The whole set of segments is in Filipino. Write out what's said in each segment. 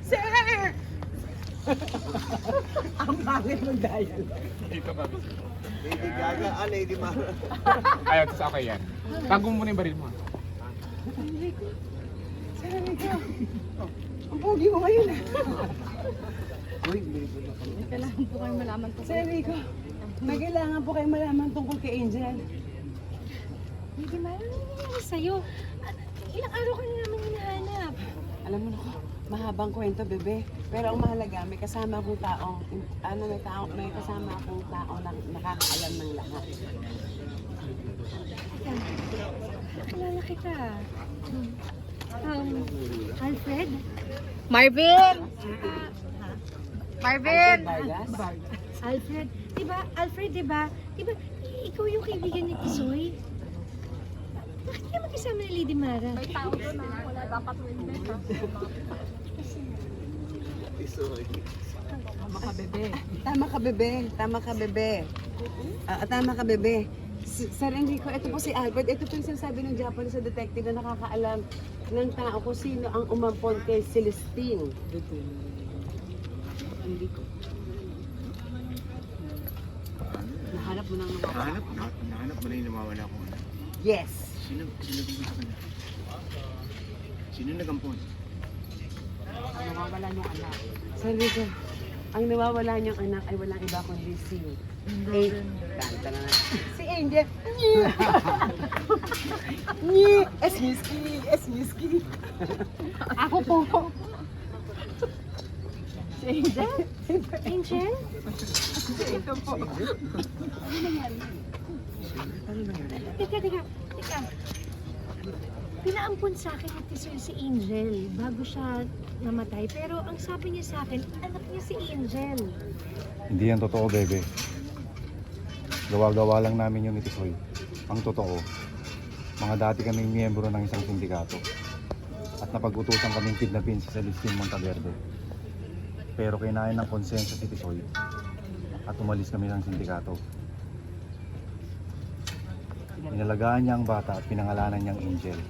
Sir! Ang pangit mag-dial. Dito kami. Lady Gaga, Lady Mara. Ayaw, sa okay yan. Tagong mo na yung baril mo. Sir Enrico. Ang pogi mo ngayon. Uy, bilibod na kami. Kailangan po kayo malaman po. Sir Enrico, may kailangan po kayo malaman tungkol kay Angel. Hindi ba? Ano nangyayari sa'yo? Ilang araw ka na naman hinahanap. Alam mo na ko, mahabang kwento, bebe. Pero ang mahalaga, may kasama akong taong, may kasama akong tao na nakakaalam ng lahat. Teka, nakilala kita. Alfred? Marvin! Marvin! Vargas? Alfred, diba? Alfred, diba? Diba, ikaw yung kaibigan ni Tisoy? Bakit kayo magkasama ni Lady Mara? May tao doon na wala dapat win-bet. Isoy. Tama ka, bebe. Tama ka, bebe. Tama ka, bebe. Tama ka, bebe. Sir Enrico, ito po si Albert. Ito po yung sinasabi ng Japanese na detective na nakakaalam ng tao kung sino ang umampon kay Celestine. Enrico. Nahanap mo nang Nahanap mo na yung nawawala ko. Yes. Sino gusto sa kanya? Sino nagampon? Ang nawawala niyang anak. Sir Enrico, ang nawawala niyang anak ay walang iba kundi si Kanta na na. Si Angel. Ni! Esmiski. Ako po. Si Angel. Angel? Ito po. Ano nangyari? Teka. Pinaampun sa akin ni Tisoy si Angel bago siya namatay. Pero ang sabi niya sa akin, anak niya si Angel. Hindi yan totoo, bebe. Gawa-gawa lang namin yun ni Tisoy. Ang totoo, mga dati kaming miyembro ng isang sindikato. At napag-utusan kaming kidnapin si Celestine Monteverde. Pero kinain ng konsensya si Tisoy. At umalis kami ng sindikato. Inalagaan niya ang bata at pinangalanan niyang Angel.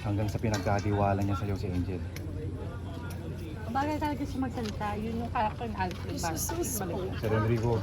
Hanggang sa pinagkatiwala niya sa iyo si Angel. Bagay talaga siya magsalita. Yun yung character ni Alfred. This is so sweet. Sir Enrico,